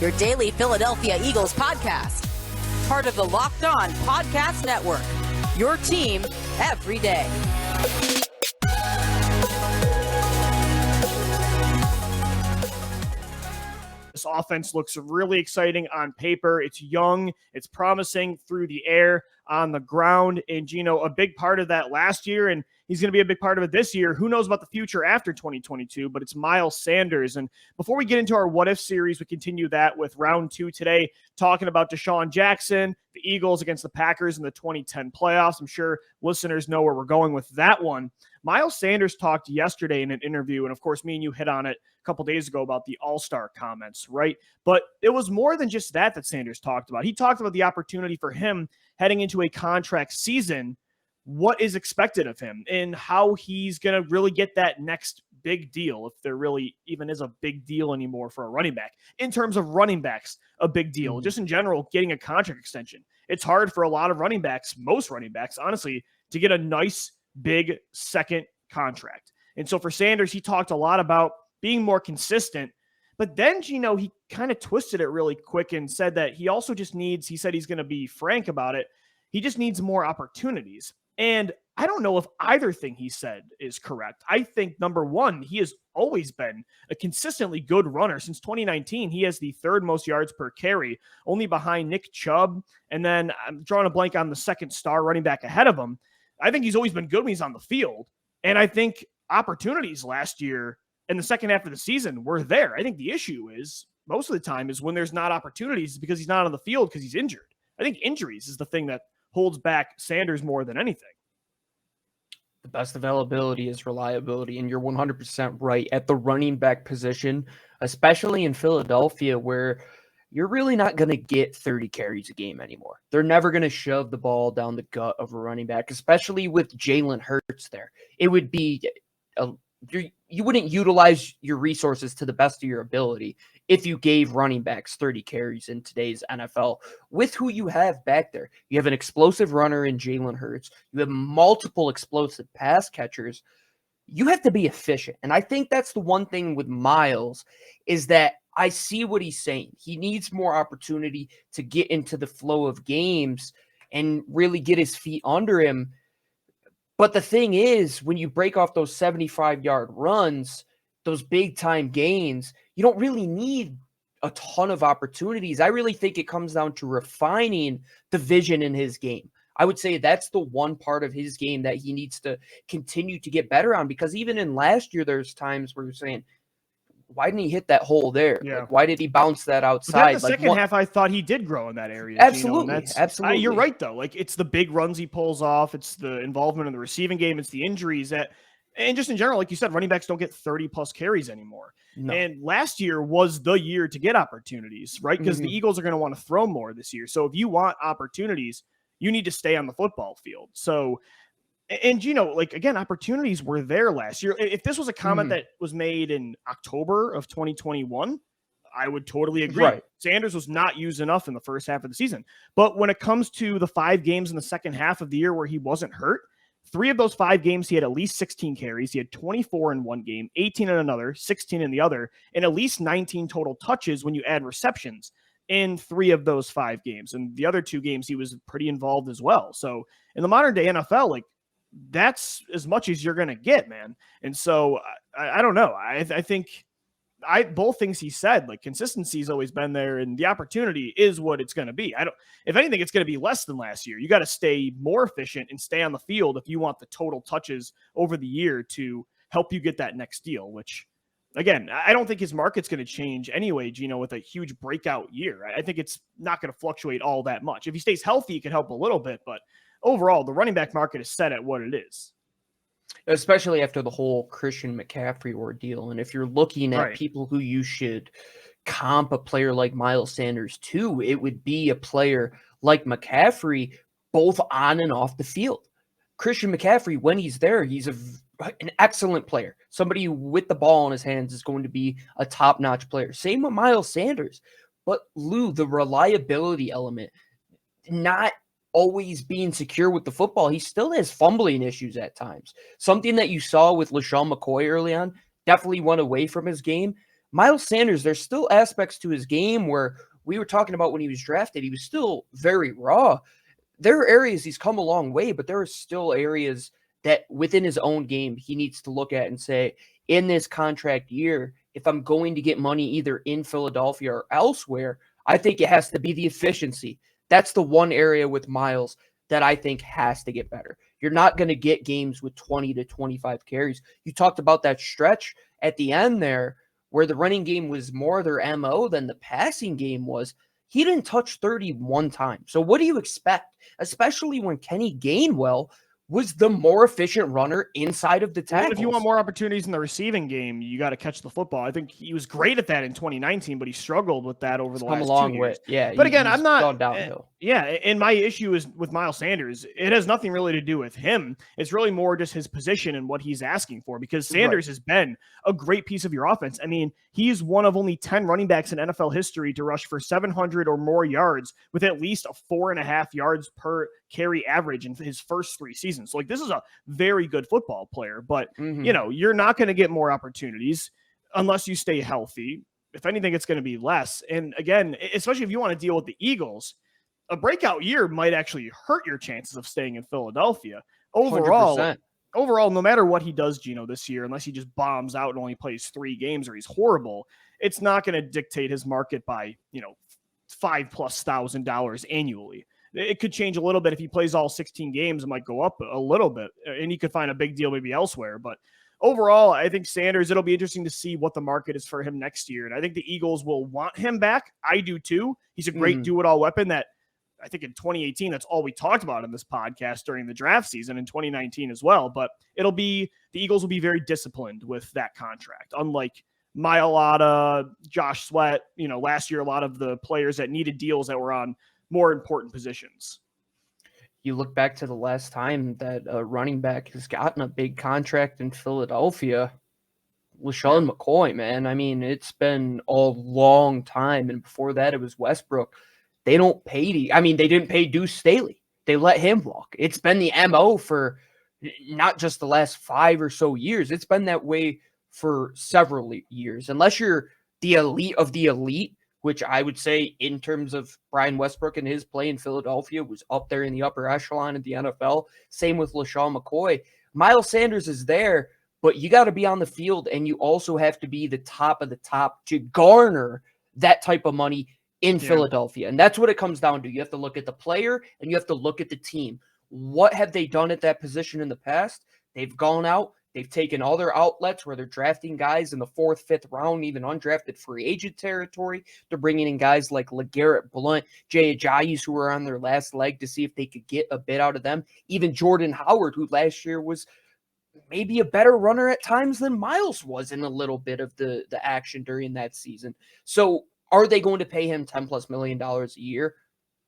your daily Philadelphia Eagles podcast. Part of the Locked On Podcast Network, your team every day. This offense looks really exciting on paper. It's young. It's promising through the air, on the ground. And Gino, a big part of that last year, and he's going to be a big part of it this year. Who knows about the future after 2022, but it's Miles Sanders. And before we get into our What If series, we continue that with round 2 today, talking about Deshaun Jackson, the Eagles against the Packers in the 2010 playoffs. I'm sure listeners know where we're going with that one. Miles Sanders talked yesterday in an interview, and of course, me and you hit on it a couple days ago about the All-Star comments, right? But it was more than just that Sanders talked about. He talked about the opportunity for him heading into a contract season, what is expected of him, and how he's going to really get that next big deal, if there really even is a big deal anymore for a running back. In terms of running backs, a big deal. Just in general, getting a contract extension. It's hard for a lot of running backs, most running backs, honestly, to get a nice, big second contract. And so for Sanders, he talked a lot about being more consistent, but then, Gino, he kind of twisted it really quick and said that he also just needs, he said he's going to be frank about it, he just needs more opportunities. And I don't know if either thing he said is correct. I think, number one, he has always been a consistently good runner. Since 2019, he has the third most yards per carry, only behind Nick Chubb. And then I'm drawing a blank on the second star running back ahead of him. I think he's always been good when he's on the field. And I think opportunities last year in the second half of the season were there. I think the issue is most of the time is when there's not opportunities because he's not on the field because he's injured. I think injuries is the thing that holds back Sanders more than anything. The best availability is reliability, and you're 100% right at the running back position, especially in Philadelphia, where you're really not going to get 30 carries a game anymore. They're never going to shove the ball down the gut of a running back, especially with Jalen Hurts there. It would be you wouldn't utilize your resources to the best of your ability if you gave running backs 30 carries in today's NFL with who you have back there. You have an explosive runner in Jalen Hurts. You have multiple explosive pass catchers. You have to be efficient. And I think that's the one thing with Miles is that I see what he's saying. He needs more opportunity to get into the flow of games and really get his feet under him. But the thing is, when you break off those 75-yard runs, those big-time gains, you don't really need a ton of opportunities. I really think it comes down to refining the vision in his game. I would say that's the one part of his game that he needs to continue to get better on, because even in last year, there's times where you're saying, why didn't he hit that hole there? Yeah. Like, why did he bounce that outside? The second half, I thought he did grow in that area. Absolutely. Gino, absolutely. You're right, though. Like, it's the big runs he pulls off. It's the involvement in the receiving game. It's the injuries and just in general, like you said, running backs don't get 30-plus carries anymore. No. And last year was the year to get opportunities, right? Because the Eagles are going to want to throw more this year. So if you want opportunities, you need to stay on the football field. So, and like, again, opportunities were there last year. If this was a comment that was made in October of 2021, I would totally agree. Right. Sanders was not used enough in the first half of the season. But when it comes to the 5 games in the second half of the year where he wasn't hurt, 3 of those 5 games, he had at least 16 carries. He had 24 in one game, 18 in another, 16 in the other, and at least 19 total touches when you add receptions in 3 of those 5 games. And the other 2 games, he was pretty involved as well. So in the modern day NFL, like, that's as much as you're going to get, man. And so I don't know. I think both things he said, like, consistency's always been there, and the opportunity is what it's going to be. If anything, it's going to be less than last year. You got to stay more efficient and stay on the field if you want the total touches over the year to help you get that next deal, which, again, I don't think his market's going to change anyway, Gino, with a huge breakout year. I think it's not going to fluctuate all that much. If he stays healthy, it could help a little bit, but overall, the running back market is set at what it is. Especially after the whole Christian McCaffrey ordeal. And if you're looking at people who you should comp a player like Miles Sanders to, it would be a player like McCaffrey, both on and off the field. Christian McCaffrey, when he's there, he's an excellent player. Somebody with the ball in his hands is going to be a top-notch player. Same with Miles Sanders. But Lou, the reliability element, not always being secure with the football. He still has fumbling issues at times. Something that you saw with LaShawn McCoy early on definitely went away from his game. Miles Sanders, there's still aspects to his game where we were talking about when he was drafted, he was still very raw. There are areas he's come a long way, but there are still areas that within his own game he needs to look at and say, in this contract year, if I'm going to get money either in Philadelphia or elsewhere, I think it has to be the efficiency. That's the one area with Miles that I think has to get better. You're not going to get games with 20 to 25 carries. You talked about that stretch at the end there where the running game was more their MO than the passing game was. He didn't touch 31 times. So what do you expect, especially when Kenny Gainwell was the more efficient runner inside of the tackles? And if you want more opportunities in the receiving game, you got to catch the football. I think he was great at that in 2019, but he struggled with that over the last 2 years. Yeah, but again, I'm not downhill. Yeah, and my issue is with Miles Sanders. It has nothing really to do with him. It's really more just his position and what he's asking for, because Sanders has been a great piece of your offense. I mean, he's one of only 10 running backs in NFL history to rush for 700 or more yards with at least a 4.5 yards per carry average in his first 3 seasons. So like, this is a very good football player, but you know, you're not going to get more opportunities unless you stay healthy. If anything, it's going to be less. And again, especially if you want to deal with the Eagles, a breakout year might actually hurt your chances of staying in Philadelphia. Overall, 100%. no matter what he does, Gino, this year, unless he just bombs out and only plays 3 games or he's horrible, it's not going to dictate his market by, you know, $5,000+ annually. It could change a little bit if he plays all 16 games. It might go up a little bit, and he could find a big deal maybe elsewhere. But overall, I think Sanders, it'll be interesting to see what the market is for him next year. And I think the Eagles will want him back. I do too. He's a great do-it-all weapon that I think in 2018, that's all we talked about in this podcast during the draft season, in 2019 as well. But the Eagles will be very disciplined with that contract. Unlike Mailata, Josh Sweat, you know, last year, a lot of the players that needed deals that were on more important positions. You look back to the last time that a running back has gotten a big contract in Philadelphia, LaShawn McCoy, man. I mean, it's been a long time. And before that, it was Westbrook. They don't pay they didn't pay Deuce Staley. They let him walk. It's been the MO for not just the last 5 or so years. It's been that way for several years. Unless you're the elite of the elite, which I would say in terms of Brian Westbrook and his play in Philadelphia was up there in the upper echelon of the NFL. Same with LaShawn McCoy. Miles Sanders is there, but you got to be on the field, and you also have to be the top of the top to garner that type of money in Philadelphia. And that's what it comes down to. You have to look at the player and you have to look at the team. What have they done at that position in the past? They've gone out. They've taken all their outlets where they're drafting guys in the 4th, 5th round, even undrafted free agent territory. They're bringing in guys like LeGarrette Blount, Jay Ajayi's, who are on their last leg, to see if they could get a bit out of them. Even Jordan Howard, who last year was maybe a better runner at times than Miles was in a little bit of the action during that season. So are they going to pay him $10+ million a year?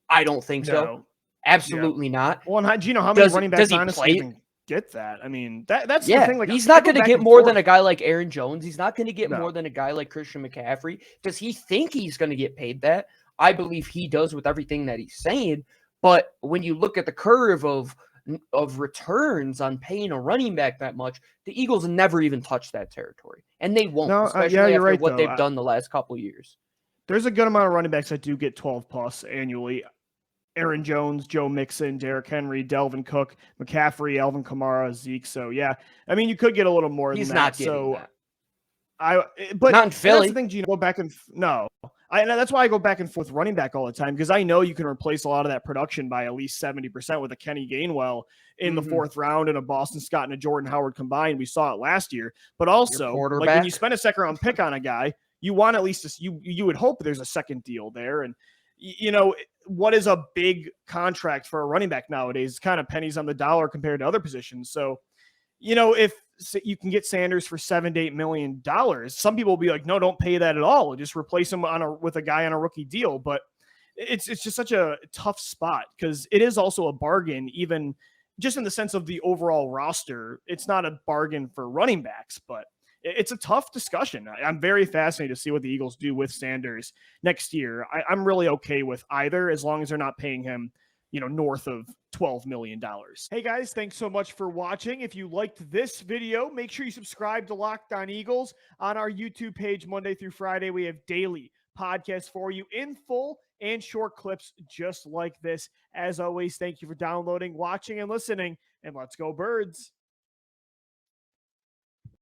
I don't think so. Absolutely not. Well, and Gino, how many running backs honestly even get that? I mean, that's the thing. Like, he's not going to get more than a guy like Aaron Jones. He's not going to get more than a guy like Christian McCaffrey. Does he think he's going to get paid that? I believe he does with everything that he's saying. But when you look at the curve of returns on paying a running back that much, the Eagles never even touch that territory. And they won't, especially after what they've done the last couple of years. There's a good amount of running backs that do get 12+ annually. Aaron Jones, Joe Mixon, Derrick Henry, Delvin Cook, McCaffrey, Alvin Kamara, Zeke. So yeah, I mean, you could get a little more than that. He's not getting that. But not in Philly. That's the thing, Gino. That's why I go back and forth running back all the time, because I know you can replace a lot of that production by at least 70% with a Kenny Gainwell in the 4th round and a Boston Scott and a Jordan Howard combined. We saw it last year. But also, like, when you spend a 2nd round pick on a guy, you want at least you would hope there's a second deal there. And you know, what is a big contract for a running back nowadays? It's kind of pennies on the dollar compared to other positions. So, you know, if you can get Sanders for $7 to $8 million, some people will be like, no, don't pay that at all. Just replace him with a guy on a rookie deal. But it's just such a tough spot, because it is also a bargain, even just in the sense of the overall roster. It's not a bargain for running backs, but it's a tough discussion. I'm very fascinated to see what the Eagles do with Sanders next year. I'm really okay with either, as long as they're not paying him north of $12 million. Hey guys, thanks so much for watching. If you liked this video, make sure you subscribe to Locked On Eagles on our YouTube page. Monday through Friday, we have daily podcasts for you in full and short clips just like this. As always, thank you for downloading, watching, and listening, and let's go Birds.